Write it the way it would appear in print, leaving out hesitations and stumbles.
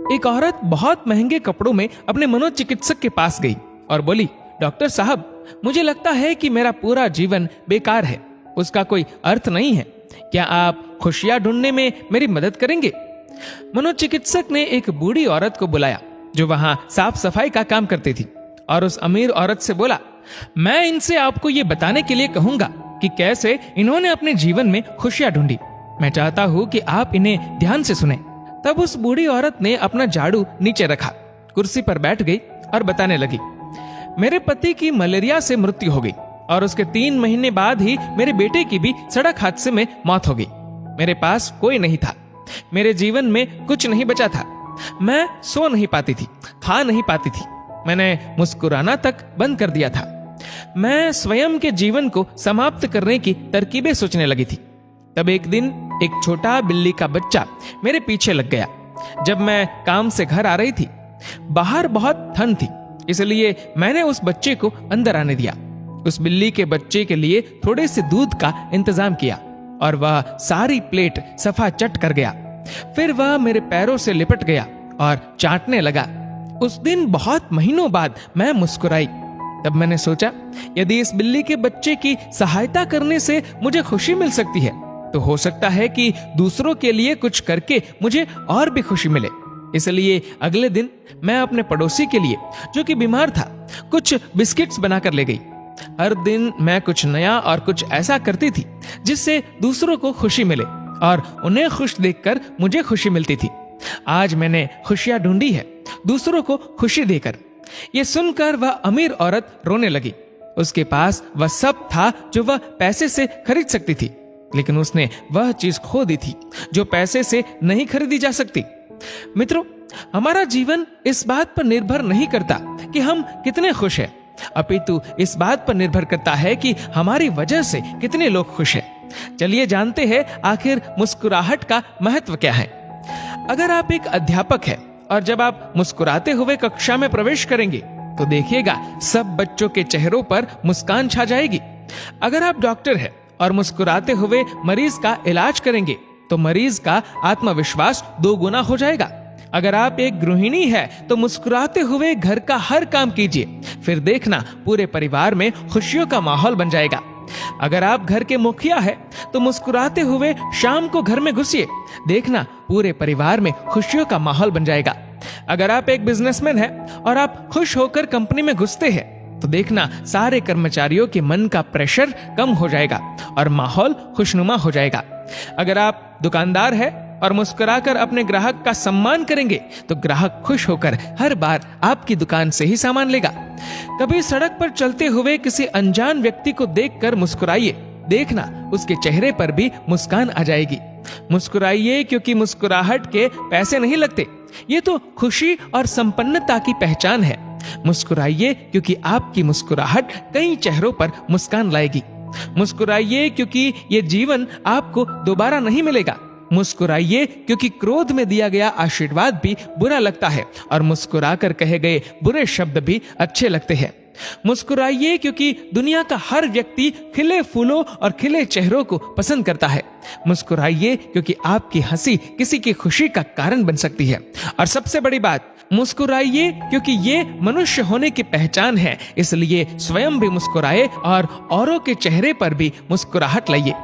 एक औरत बहुत महंगे कपड़ों में अपने मनोचिकित्सक के पास गई और बोली, डॉक्टर साहब, मुझे लगता है कि मेरा पूरा जीवन बेकार है, उसका कोई अर्थ नहीं है। क्या आप खुशियां ढूंढने में मेरी मदद करेंगे? मनोचिकित्सक ने एक बूढ़ी औरत को बुलाया जो वहां साफ सफाई का काम करती थी और उस अमीर औरत से बोला, मैं इनसे आपको ये बताने के लिए कहूंगा कि कैसे इन्होंने अपने जीवन में खुशियां ढूंढी। मैं चाहता हूं कि आप इन्हें ध्यान से सुने। तब उस बूढ़ी औरत ने अपना झाड़ू नीचे रखा, कुर्सी पर बैठ गई और बताने लगी, मेरे पति की मलेरिया से मृत्यु हो गई और उसके 3 महीने बाद ही मेरे बेटे की भी सड़क हादसे में मौत हो गई। मेरे पास कोई नहीं था, मेरे जीवन में कुछ नहीं बचा था। मैं सो नहीं पाती थी, खा नहीं पाती थी, मैंने मुस्कुराना तक बंद कर दिया था। मैं स्वयं के जीवन को समाप्त करने की तरकीबें सोचने लगी थी। तब एक दिन एक छोटा बिल्ली का बच्चा मेरे पीछे लग गया। जब मैं काम से घर आ रही थी, बाहर बहुत ठंड थी, इसलिए मैंने उस बच्चे को अंदर आने दिया। उस बिल्ली के बच्चे के लिए थोड़े से दूध का इंतजाम किया और वह सारी प्लेट सफा चट कर गया। फिर वह मेरे पैरों से लिपट गया और चाटने लगा। उस दिन बहुत महीनों बाद मैं मुस्कुराई। तब मैंने सोचा, यदि इस बिल्ली के बच्चे की सहायता करने से मुझे खुशी मिल सकती है, तो हो सकता है कि दूसरों के लिए कुछ करके मुझे और भी खुशी मिले। इसलिए अगले दिन मैं अपने पड़ोसी के लिए, जो कि बीमार था, कुछ बिस्किट्स बनाकर ले गई। हर दिन मैं कुछ नया और कुछ ऐसा करती थी जिससे दूसरों को खुशी मिले और उन्हें खुश देखकर मुझे खुशी मिलती थी। आज मैंने खुशियां ढूंढी है, दूसरों को खुशी देकर। ये सुनकर वह अमीर औरत रोने लगी। उसके पास वह सब था जो वह पैसे से खरीद सकती थी, लेकिन उसने वह चीज खो दी थी जो पैसे से नहीं खरीदी जा सकती। मित्रों, हमारा जीवन इस बात पर निर्भर नहीं करता कि हम कितने खुश हैं, अपितु इस बात पर निर्भर करता है कि हमारी वजह से कितने लोग खुश हैं। चलिए जानते हैं आखिर मुस्कुराहट का महत्व क्या है। अगर आप एक अध्यापक हैं और जब आप मुस्कुराते हुए कक्षा में प्रवेश करेंगे तो देखिएगा सब बच्चों के चेहरों पर मुस्कान छा जाएगी। अगर आप डॉक्टर हैं और मुस्कुराते हुए मरीज का इलाज करेंगे तो मरीज का आत्मविश्वास 2 गुना हो जाएगा। अगर आप एक गृहिणी है तो मुस्कुराते हुए घर का हर काम कीजिए, फिर देखना पूरे परिवार में खुशियों का माहौल बन जाएगा। अगर आप घर के मुखिया है तो मुस्कुराते हुए शाम को घर में घुसिए, देखना पूरे परिवार में खुशियों का माहौल बन जाएगा। अगर आप एक बिजनेसमैन है और आप खुश होकर कंपनी में घुसते हैं तो देखना सारे कर्मचारियों के मन का प्रेशर कम हो जाएगा और माहौल खुशनुमा हो जाएगा। अगर आप दुकानदार है और मुस्कुराकर अपने ग्राहक का सम्मान करेंगे तो ग्राहक खुश होकर हर बार आपकी दुकान से ही सामान लेगा। कभी सड़क पर चलते हुए किसी अनजान व्यक्ति को देखकर मुस्कुराइए, देखना उसके चेहरे पर भी मुस्कान आ जाएगी। मुस्कुराइए क्योंकि मुस्कुराहट के पैसे नहीं लगते, ये तो खुशी और संपन्नता की पहचान है। मुस्कुराइए क्योंकि आपकी मुस्कुराहट कई चेहरों पर मुस्कान लाएगी। मुस्कुराइए क्योंकि ये जीवन आपको दोबारा नहीं मिलेगा। मुस्कुराइए क्योंकि क्रोध में दिया गया आशीर्वाद भी बुरा लगता है और मुस्कुराकर कहे गए बुरे शब्द भी अच्छे लगते हैं। मुस्कुराइए क्योंकि दुनिया का हर व्यक्ति खिले फूलों और खिले चेहरों को पसंद करता है। मुस्कुराइए क्योंकि आपकी हंसी किसी की खुशी का कारण बन सकती है। और सबसे बड़ी बात, मुस्कुराइए क्योंकि ये मनुष्य होने की पहचान है, इसलिए स्वयं भी मुस्कुराए और औरों के चेहरे पर भी मुस्कुराहट लाइए।